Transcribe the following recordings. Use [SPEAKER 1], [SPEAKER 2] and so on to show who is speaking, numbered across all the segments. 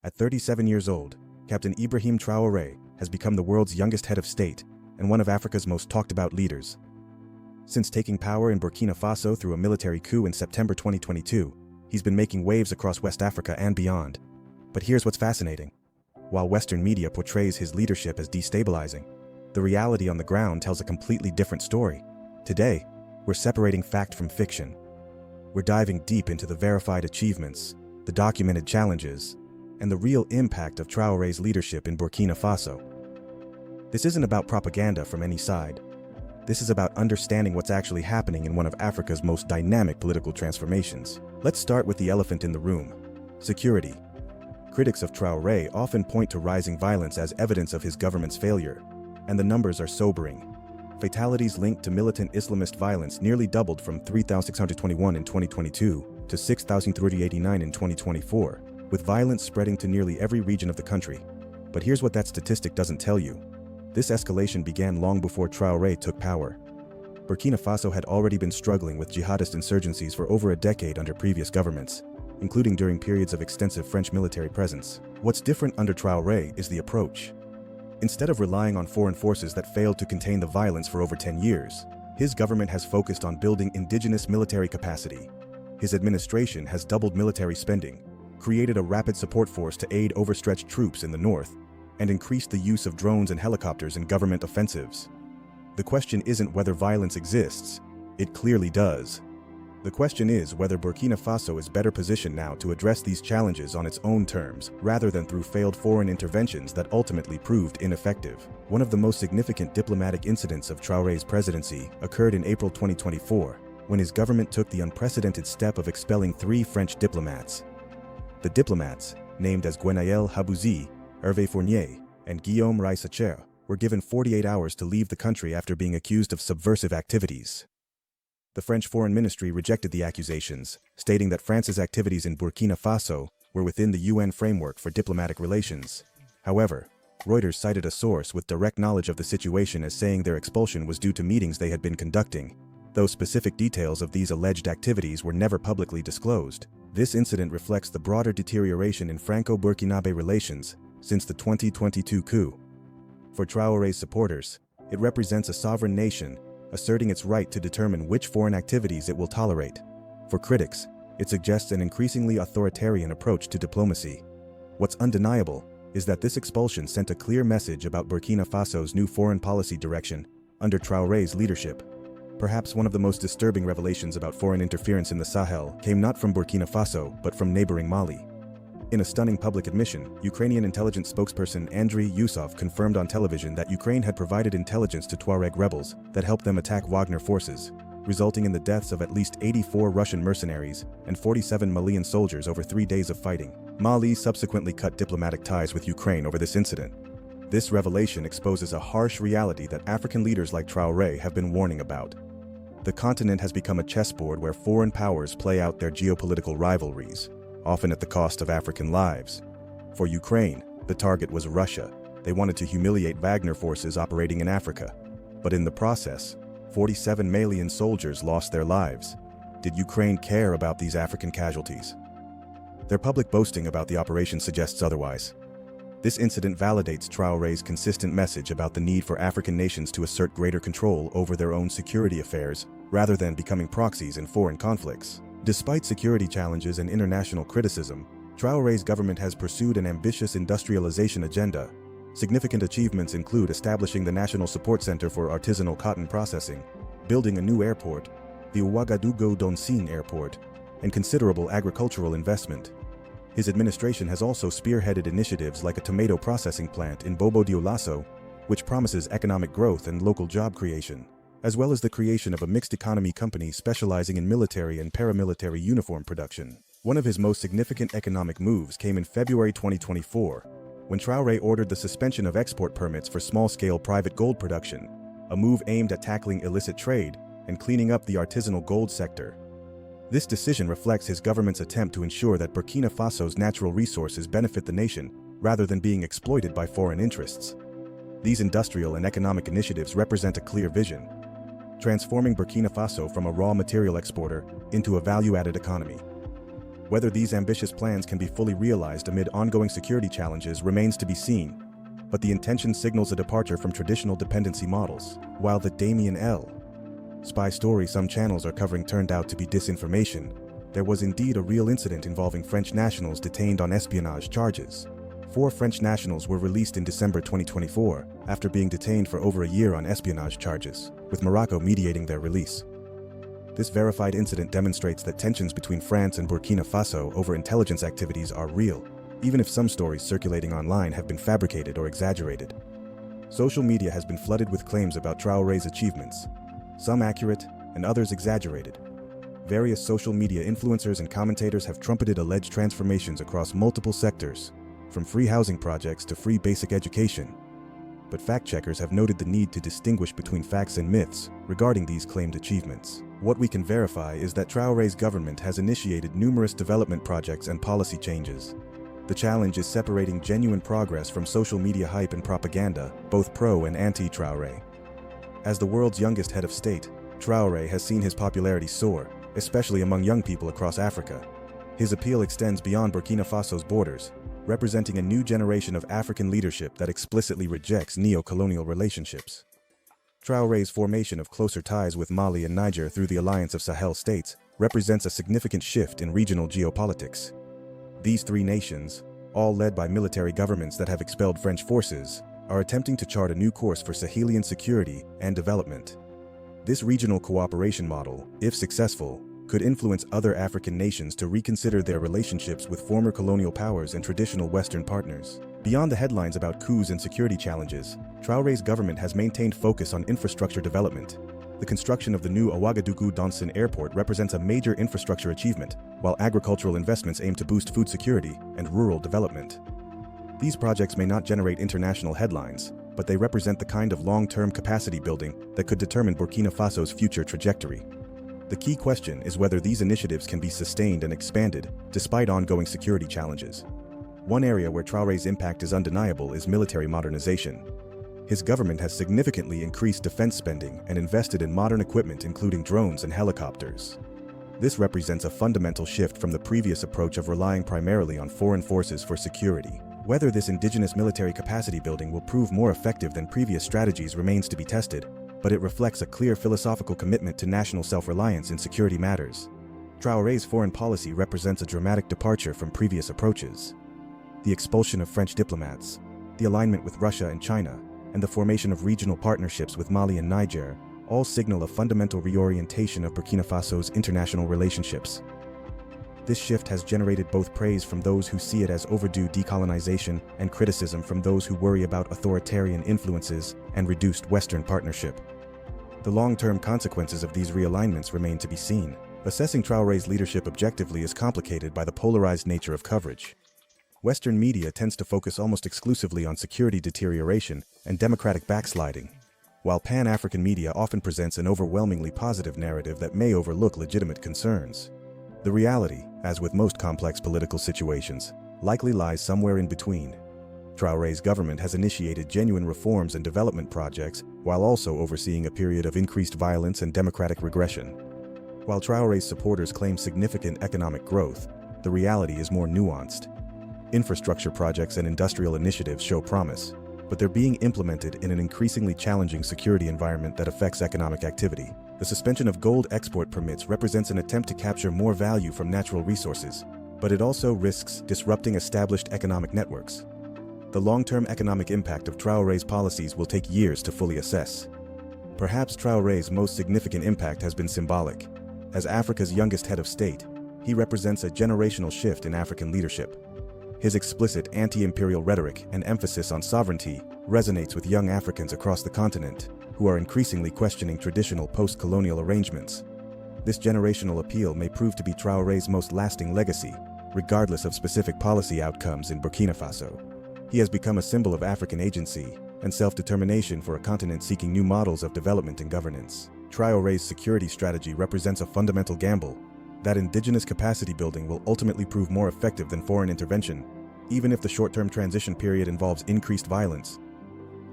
[SPEAKER 1] At 37 years old, Captain Ibrahim Traoré has become the world's youngest head of state and one of Africa's most talked-about leaders. Since taking power in Burkina Faso through a military coup in September 2022, he's been making waves across West Africa and beyond. But here's what's fascinating. While Western media portrays his leadership as destabilizing, the reality on the ground tells a completely different story. Today, we're separating fact from fiction. We're diving deep into the verified achievements, the documented challenges, and the real impact of Traoré's leadership in Burkina Faso. This isn't about propaganda from any side. This is about understanding what's actually happening in one of Africa's most dynamic political transformations. Let's start with the elephant in the room: security. Critics of Traoré often point to rising violence as evidence of his government's failure, and the numbers are sobering. Fatalities linked to militant Islamist violence nearly doubled from 3,621 in 2022 to 6,389 in 2024, with violence spreading to nearly every region of the country. But here's what that statistic doesn't tell you. This escalation began long before Traoré took power. Burkina Faso had already been struggling with jihadist insurgencies for over a decade under previous governments, including during periods of extensive French military presence. What's different under Traoré is the approach. Instead of relying on foreign forces that failed to contain the violence for over 10 years, his government has focused on building indigenous military capacity. His administration has doubled military spending, created a rapid support force to aid overstretched troops in the north, and increased the use of drones and helicopters in government offensives. The question isn't whether violence exists. It clearly does. The question is whether Burkina Faso is better positioned now to address these challenges on its own terms, rather than through failed foreign interventions that ultimately proved ineffective. One of the most significant diplomatic incidents of Traoré's presidency occurred in April 2024, when his government took the unprecedented step of expelling 3 French diplomats. The diplomats, named as Gwenaël Habouzi, Hervé Fournier, and Guillaume Raisacher, were given 48 hours to leave the country after being accused of subversive activities. The French Foreign Ministry rejected the accusations, stating that France's activities in Burkina Faso were within the UN framework for diplomatic relations. However, Reuters cited a source with direct knowledge of the situation as saying their expulsion was due to meetings they had been conducting, though specific details of these alleged activities were never publicly disclosed. This incident reflects the broader deterioration in Franco-Burkinabe relations since the 2022 coup. For Traoré's supporters, it represents a sovereign nation asserting its right to determine which foreign activities it will tolerate. For critics, it suggests an increasingly authoritarian approach to diplomacy. What's undeniable is that this expulsion sent a clear message about Burkina Faso's new foreign policy direction under Traoré's leadership. Perhaps one of the most disturbing revelations about foreign interference in the Sahel came not from Burkina Faso, but from neighboring Mali. In a stunning public admission, Ukrainian intelligence spokesperson Andriy Yusov confirmed on television that Ukraine had provided intelligence to Tuareg rebels that helped them attack Wagner forces, resulting in the deaths of at least 84 Russian mercenaries and 47 Malian soldiers over 3 days of fighting. Mali subsequently cut diplomatic ties with Ukraine over this incident. This revelation exposes a harsh reality that African leaders like Traoré have been warning about. The continent has become a chessboard where foreign powers play out their geopolitical rivalries, often at the cost of African lives. For Ukraine, the target was Russia. They wanted to humiliate Wagner forces operating in Africa. But in the process, 47 Malian soldiers lost their lives. Did Ukraine care about these African casualties? Their public boasting about the operation suggests otherwise. This incident validates Traoré's consistent message about the need for African nations to assert greater control over their own security affairs, rather than becoming proxies in foreign conflicts. Despite security challenges and international criticism, Traoré's government has pursued an ambitious industrialization agenda. Significant achievements include establishing the National Support Center for Artisanal Cotton Processing, building a new airport, the Ouagadougou-Donsine Airport, and considerable agricultural investment. His administration has also spearheaded initiatives like a tomato processing plant in Bobo-Dioulasso, which promises economic growth and local job creation, as well as the creation of a mixed economy company specializing in military and paramilitary uniform production. One of his most significant economic moves came in February 2024, when Traoré ordered the suspension of export permits for small-scale private gold production, a move aimed at tackling illicit trade and cleaning up the artisanal gold sector. This decision reflects his government's attempt to ensure that Burkina Faso's natural resources benefit the nation, rather than being exploited by foreign interests. These industrial and economic initiatives represent a clear vision: transforming Burkina Faso from a raw material exporter into a value-added economy. Whether these ambitious plans can be fully realized amid ongoing security challenges remains to be seen, but the intention signals a departure from traditional dependency models. While the Damien L. spy story some channels are covering turned out to be disinformation, there was indeed a real incident involving French nationals detained on espionage charges. 4 French nationals were released in December 2024 after being detained for over a year on espionage charges, with Morocco mediating their release. This verified incident demonstrates that tensions between France and Burkina Faso over intelligence activities are real, even if some stories circulating online have been fabricated or exaggerated. Social media has been flooded with claims about Traoré's achievements, some accurate and others exaggerated. Various social media influencers and commentators have trumpeted alleged transformations across multiple sectors, from free housing projects to free basic education. But fact-checkers have noted the need to distinguish between facts and myths regarding these claimed achievements. What we can verify is that Traoré's government has initiated numerous development projects and policy changes. The challenge is separating genuine progress from social media hype and propaganda, both pro and anti-Traoré. As the world's youngest head of state, Traoré has seen his popularity soar, especially among young people across Africa. His appeal extends beyond Burkina Faso's borders, representing a new generation of African leadership that explicitly rejects neo-colonial relationships. Traoré's formation of closer ties with Mali and Niger through the alliance of Sahel states represents a significant shift in regional geopolitics. These 3 nations, all led by military governments that have expelled French forces, are attempting to chart a new course for Sahelian security and development. This regional cooperation model, if successful, could influence other African nations to reconsider their relationships with former colonial powers and traditional Western partners. Beyond the headlines about coups and security challenges, Traoré's government has maintained focus on infrastructure development. The construction of the new Ouagadougou-Donson airport represents a major infrastructure achievement, while agricultural investments aim to boost food security and rural development. These projects may not generate international headlines, but they represent the kind of long-term capacity building that could determine Burkina Faso's future trajectory. The key question is whether these initiatives can be sustained and expanded despite ongoing security challenges. One area where Traoré's impact is undeniable is military modernization. His government has significantly increased defense spending and invested in modern equipment including drones and helicopters. This represents a fundamental shift from the previous approach of relying primarily on foreign forces for security. Whether this indigenous military capacity building will prove more effective than previous strategies remains to be tested, but it reflects a clear philosophical commitment to national self-reliance in security matters. Traoré's foreign policy represents a dramatic departure from previous approaches. The expulsion of French diplomats, the alignment with Russia and China, and the formation of regional partnerships with Mali and Niger all signal a fundamental reorientation of Burkina Faso's international relationships. This shift has generated both praise from those who see it as overdue decolonization and criticism from those who worry about authoritarian influences and reduced Western partnership. The long-term consequences of these realignments remain to be seen. Assessing Traoré's leadership objectively is complicated by the polarized nature of coverage. Western media tends to focus almost exclusively on security deterioration and democratic backsliding, while Pan-African media often presents an overwhelmingly positive narrative that may overlook legitimate concerns. The reality, as with most complex political situations, likely lies somewhere in between. Traoré's government has initiated genuine reforms and development projects while also overseeing a period of increased violence and democratic regression. While Traoré's supporters claim significant economic growth, the reality is more nuanced. Infrastructure projects and industrial initiatives show promise, but they're being implemented in an increasingly challenging security environment that affects economic activity. The suspension of gold export permits represents an attempt to capture more value from natural resources, but it also risks disrupting established economic networks. The long-term economic impact of Traoré's policies will take years to fully assess. Perhaps Traoré's most significant impact has been symbolic. As Africa's youngest head of state, he represents a generational shift in African leadership. His explicit anti-imperial rhetoric and emphasis on sovereignty resonates with young Africans across the continent, who are increasingly questioning traditional post-colonial arrangements. This generational appeal may prove to be Traoré's most lasting legacy, regardless of specific policy outcomes in Burkina Faso. He has become a symbol of African agency and self-determination for a continent seeking new models of development and governance. Traoré's security strategy represents a fundamental gamble that indigenous capacity building will ultimately prove more effective than foreign intervention, even if the short-term transition period involves increased violence.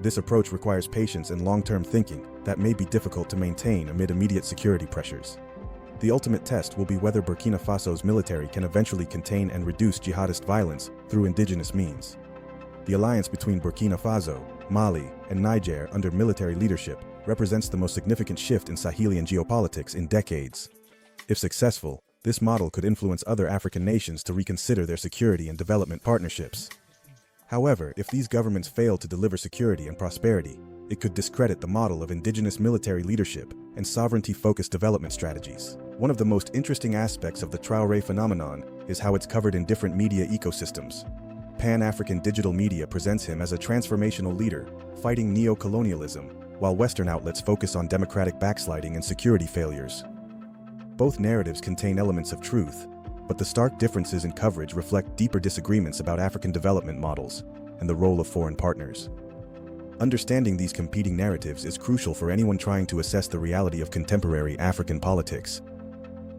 [SPEAKER 1] This approach requires patience and long-term thinking that may be difficult to maintain amid immediate security pressures. The ultimate test will be whether Burkina Faso's military can eventually contain and reduce jihadist violence through indigenous means. The alliance between Burkina Faso, Mali, and Niger under military leadership represents the most significant shift in Sahelian geopolitics in decades. If successful, this model could influence other African nations to reconsider their security and development partnerships. However, if these governments fail to deliver security and prosperity, it could discredit the model of indigenous military leadership and sovereignty-focused development strategies. One of the most interesting aspects of the Traoré phenomenon is how it's covered in different media ecosystems. Pan-African digital media presents him as a transformational leader, fighting neo-colonialism, while Western outlets focus on democratic backsliding and security failures. Both narratives contain elements of truth, but the stark differences in coverage reflect deeper disagreements about African development models and the role of foreign partners. Understanding these competing narratives is crucial for anyone trying to assess the reality of contemporary African politics.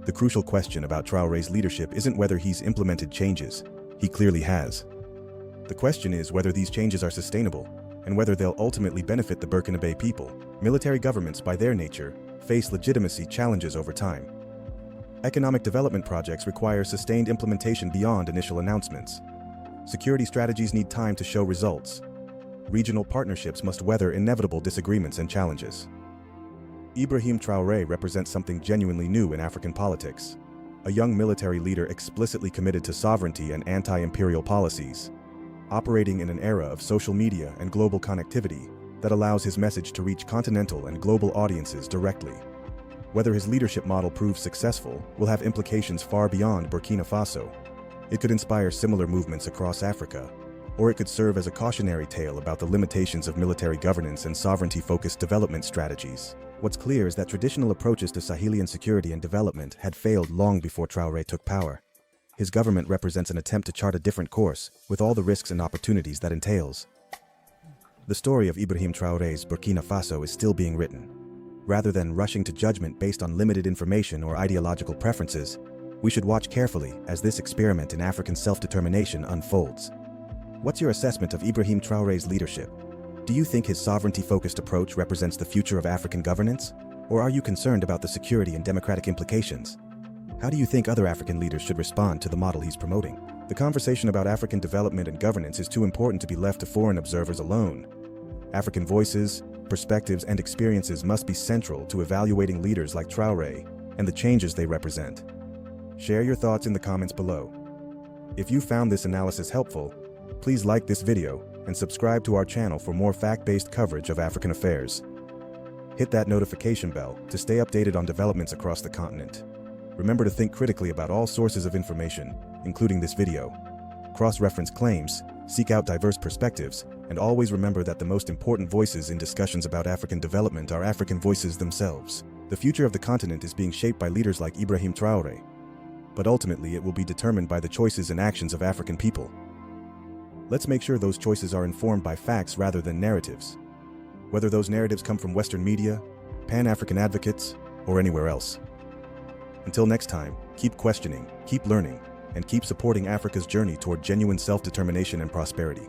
[SPEAKER 1] The crucial question about Traoré's leadership isn't whether he's implemented changes. He clearly has. The question is whether these changes are sustainable, and whether they'll ultimately benefit the Burkinabe people. Military governments, by their nature, face legitimacy challenges over time. Economic development projects require sustained implementation beyond initial announcements. Security strategies need time to show results. Regional partnerships must weather inevitable disagreements and challenges. Ibrahim Traoré represents something genuinely new in African politics. A young military leader explicitly committed to sovereignty and anti-imperial policies, operating in an era of social media and global connectivity that allows his message to reach continental and global audiences directly. Whether his leadership model proves successful will have implications far beyond Burkina Faso. It could inspire similar movements across Africa, or it could serve as a cautionary tale about the limitations of military governance and sovereignty-focused development strategies. What's clear is that traditional approaches to Sahelian security and development had failed long before Traoré took power. His government represents an attempt to chart a different course, with all the risks and opportunities that entails. The story of Ibrahim Traoré's Burkina Faso is still being written. Rather than rushing to judgment based on limited information or ideological preferences, we should watch carefully as this experiment in African self-determination unfolds. What's your assessment of Ibrahim Traoré's leadership? Do you think his sovereignty-focused approach represents the future of African governance? Or are you concerned about the security and democratic implications? How do you think other African leaders should respond to the model he's promoting? The conversation about African development and governance is too important to be left to foreign observers alone. African voices, perspectives, and experiences must be central to evaluating leaders like Traoré and the changes they represent. Share your thoughts in the comments below. If you found this analysis helpful, please like this video and subscribe to our channel for more fact-based coverage of African affairs. Hit that notification bell to stay updated on developments across the continent. Remember to think critically about all sources of information, including this video. Cross-reference claims, seek out diverse perspectives, and always remember that the most important voices in discussions about African development are African voices themselves. The future of the continent is being shaped by leaders like Ibrahim Traoré, but ultimately it will be determined by the choices and actions of African people. Let's make sure those choices are informed by facts rather than narratives, whether those narratives come from Western media, Pan-African advocates, or anywhere else. Until next time, keep questioning, keep learning, and keep supporting Africa's journey toward genuine self-determination and prosperity.